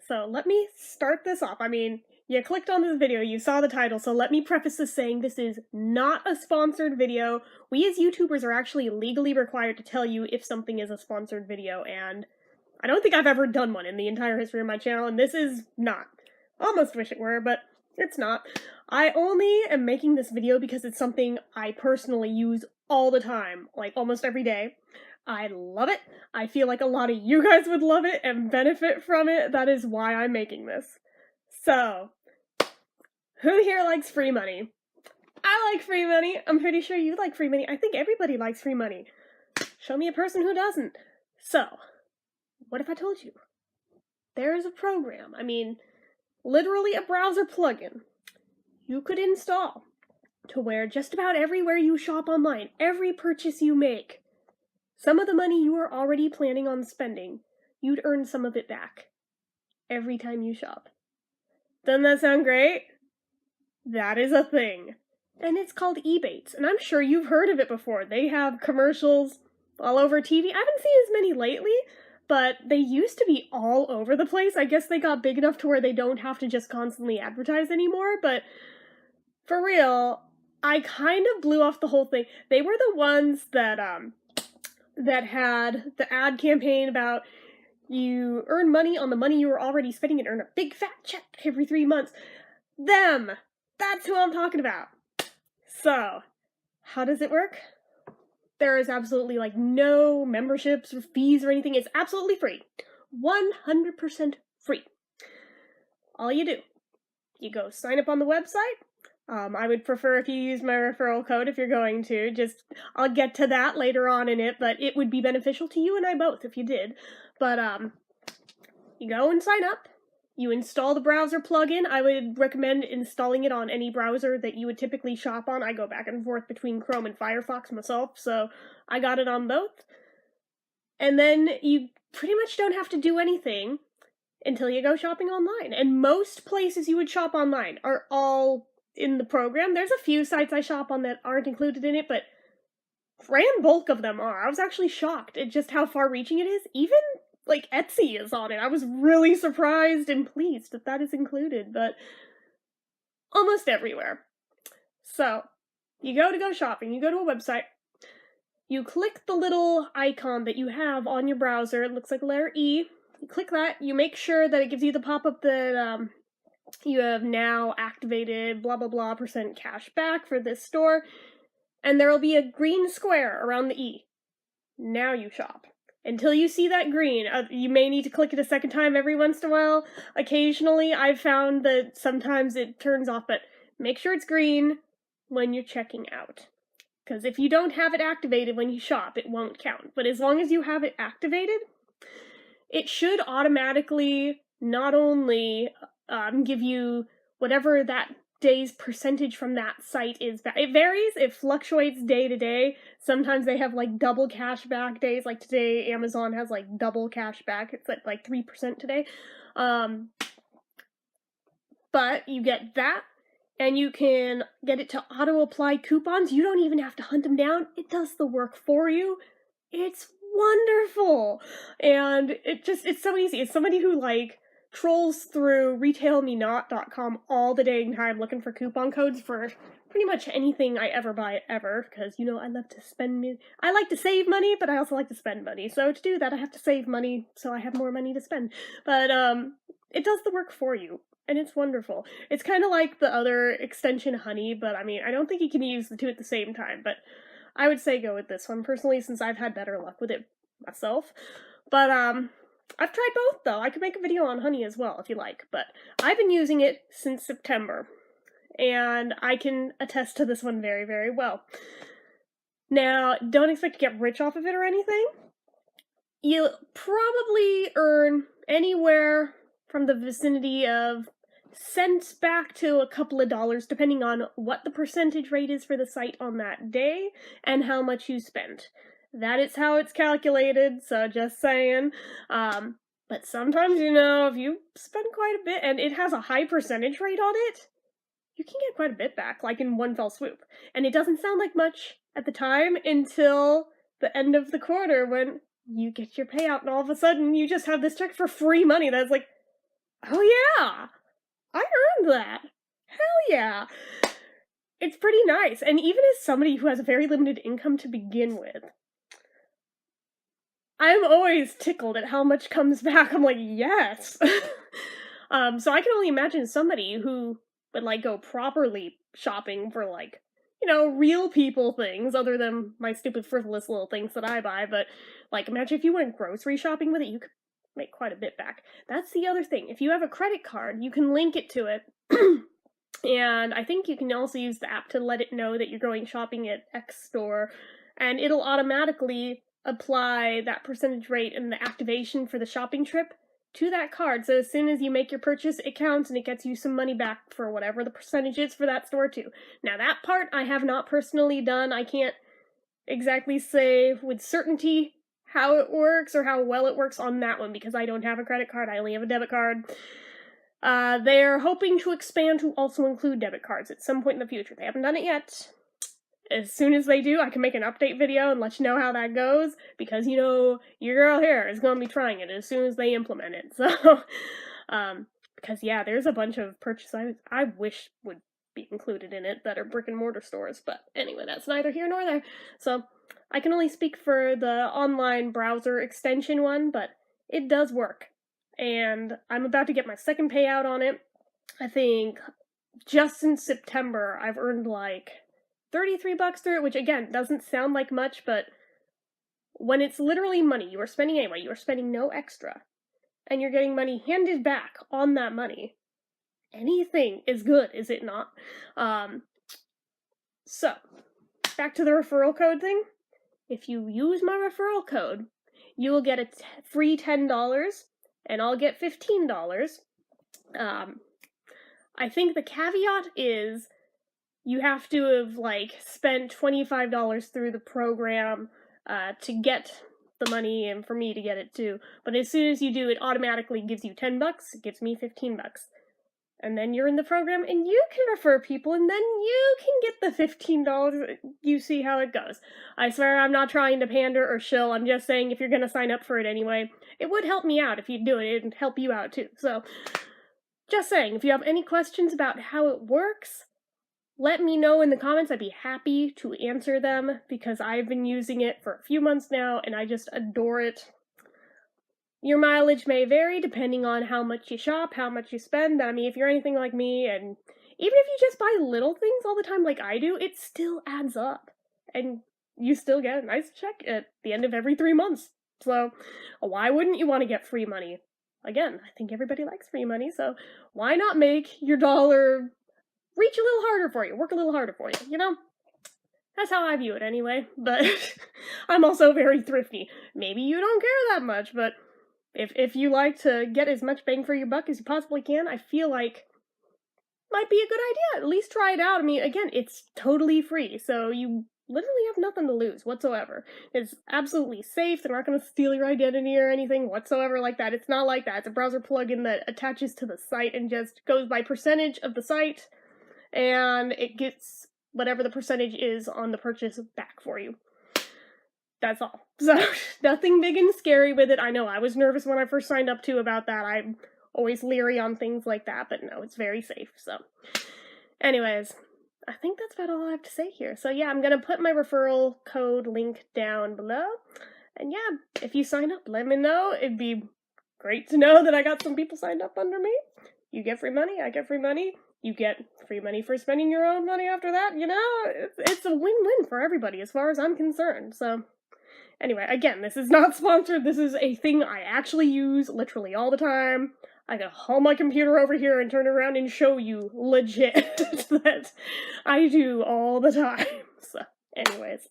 So let me start this off. I mean, you clicked on this video, you saw the title, so let me preface this saying this is not a sponsored video. We as YouTubers are actually legally required to tell you if something is a sponsored video, and I don't think I've ever done one in the entire history of my channel, and this is not. Almost wish it were, but it's not. I only am making this video because it's something I personally use all the time, like almost every day. I love it. I feel like a lot of you guys would love it and benefit from it. That is why I'm making this. So, who here likes free money? I like free money. I'm pretty sure you like free money. I think everybody likes free money. Show me a person who doesn't. So, what if I told you? There is a program, literally a browser plugin, you could install to where just about everywhere you shop online, every purchase you make, some of the money you are already planning on spending, you'd earn some of it back every time you shop. Doesn't that sound great? That is a thing. And it's called Ebates, and I'm sure you've heard of it before. They have commercials all over TV. I haven't seen as many lately, but they used to be all over the place. I guess they got big enough to where they don't have to just constantly advertise anymore, but for real, I kind of blew off the whole thing. They were the ones that had the ad campaign about you earn money on the money you were already spending and earn a big fat check every 3 months. Them! That's who I'm talking about. So, how does it work? There is absolutely, no memberships or fees or anything. It's absolutely free. 100% free. All you do, you go sign up on the website. I would prefer if you use my referral code if you're going to. I'll get to that later on in it, but it would be beneficial to you and I both if you did. But, you go and sign up. You install the browser plugin. I would recommend installing it on any browser that you would typically shop on. I go back and forth between Chrome and Firefox myself, so I got it on both. And then you pretty much don't have to do anything until you go shopping online. And most places you would shop online are all in the program. There's a few sites I shop on that aren't included in it, but grand bulk of them are. I was actually shocked at just how far-reaching it is. Even Etsy is on it. I was really surprised and pleased that that is included, but almost everywhere. So, you go shopping, you go to a website, you click the little icon that you have on your browser, it looks like a letter E, you click that, you make sure that it gives you the pop-up that, you have now activated blah blah blah % cash back for this store, and there will be a green square around the E. Now you shop. Until you see that green, you may need to click it a second time every once in a while. Occasionally, I've found that sometimes it turns off, but make sure it's green when you're checking out. Because if you don't have it activated when you shop, it won't count. But as long as you have it activated, it should automatically not only give you whatever that day's percentage from that site is. It varies, it fluctuates day to day. Sometimes they have double cash back days, like today Amazon has double cash back. It's at 3% today. But you get that, and you can get it to auto-apply coupons. You don't even have to hunt them down. It does the work for you. It's wonderful. And it's so easy. It's somebody who trolls through retailmenot.com all the dang time looking for coupon codes for pretty much anything I ever buy ever, because, I love to spend I like to save money, but I also like to spend money. So to do that, I have to save money so I have more money to spend. But, it does the work for you, and it's wonderful. It's kind of like the other extension Honey, but I don't think you can use the two at the same time, but I would say go with this one, personally, since I've had better luck with it myself. But, I've tried both, though. I could make a video on Honey as well, if you like, but I've been using it since September, and I can attest to this one very, very well. Now, don't expect to get rich off of it or anything. You'll probably earn anywhere from the vicinity of cents back to a couple of dollars, depending on what the percentage rate is for the site on that day, and how much you spent. That is how it's calculated, so just saying. But sometimes, if you spend quite a bit, and it has a high percentage rate on it, you can get quite a bit back, in one fell swoop. And it doesn't sound like much at the time until the end of the quarter when you get your payout, and all of a sudden you just have this check for free money that's Oh yeah! I earned that! Hell yeah! It's pretty nice, and even as somebody who has a very limited income to begin with, I'm always tickled at how much comes back. I'm like, yes! So I can only imagine somebody who would, like, go properly shopping for, like, real people things other than my stupid frivolous little things that I buy, but, like, imagine if you went grocery shopping with it, you could make quite a bit back. That's the other thing. If you have a credit card, you can link it to it. And I think you can also use the app to let it know that you're going shopping at X store, and it'll automatically apply that percentage rate and the activation for the shopping trip to that card. So as soon as you make your purchase, it counts and it gets you some money back for whatever the percentage is for that store too. Now that part I have not personally done. I can't exactly say with certainty how it works or how well it works on that one because I don't have a credit card. I only have a debit card. They're hoping to expand to also include debit cards at some point in the future. They haven't done it yet. As soon as they do, I can make an update video and let you know how that goes, because, your girl here is going to be trying it as soon as they implement it. So, because, yeah, there's a bunch of purchases I wish would be included in it that are brick and mortar stores, but anyway, that's neither here nor there. So, I can only speak for the online browser extension one, but it does work. And I'm about to get my second payout on it. I think just since September, I've earned like $33 through it, which again doesn't sound like much, but when it's literally money you are spending anyway, you are spending no extra, and you're getting money handed back on that money, anything is good, is it not? So, back to the referral code thing. If you use my referral code, you will get a free $10, and I'll get $15. I think the caveat is you have to have, like, spent $25 through the program to get the money and for me to get it too. But as soon as you do, it automatically gives you $10, it gives me $15. And then you're in the program and you can refer people and then you can get the $15. You see how it goes. I swear I'm not trying to pander or shill. I'm just saying if you're going to sign up for it anyway, it would help me out if you do it. It'd help you out too. So, just saying, if you have any questions about how it works, let me know in the comments. I'd be happy to answer them because I've been using it for a few months now and I just adore it. Your mileage may vary depending on how much you shop, how much you spend. I mean, if you're anything like me, and even if you just buy little things all the time like I do, it still adds up. And you still get a nice check at the end of every 3 months. So, why wouldn't you want to get free money? Again, I think everybody likes free money, so why not make your dollar reach a little harder for you, work a little harder for you, That's how I view it anyway, but I'm also very thrifty. Maybe you don't care that much, but if you like to get as much bang for your buck as you possibly can, I feel like might be a good idea. At least try it out. I mean, again, it's totally free, so you literally have nothing to lose whatsoever. It's absolutely safe. They're not going to steal your identity or anything whatsoever like that. It's not like that. It's a browser plugin that attaches to the site and just goes by percentage of the site, and it gets whatever the percentage is on the purchase back for you. That's all. So, nothing big and scary with it. I know I was nervous when I first signed up to about that. I'm always leery on things like that, but no, it's very safe. So, anyways, I think that's about all I have to say here. So yeah, I'm going to put my referral code link down below. And yeah, if you sign up, let me know. It'd be great to know that I got some people signed up under me. You get free money, I get free money. You get free money for spending your own money after that, It's a win-win for everybody as far as I'm concerned. So, anyway, again, this is not sponsored. This is a thing I actually use literally all the time. I can haul my computer over here and turn around and show you legit that I do all the time. So, anyways,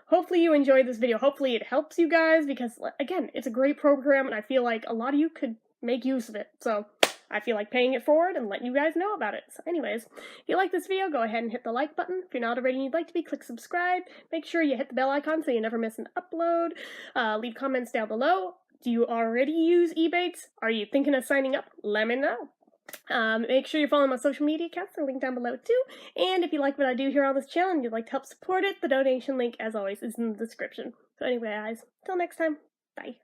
hopefully you enjoyed this video. Hopefully it helps you guys because, again, it's a great program and I feel like a lot of you could make use of it. So, I feel like paying it forward and letting you guys know about it. So anyways, if you like this video, go ahead and hit the like button. If you're not already and you'd like to be, click subscribe. Make sure you hit the bell icon so you never miss an upload. Leave comments down below. Do you already use Ebates? Are you thinking of signing up? Let me know. Make sure you're following my social media accounts. They're linked down below too. And if you like what I do here on this channel and you'd like to help support it, the donation link, as always, is in the description. So anyway, guys, till next time, bye.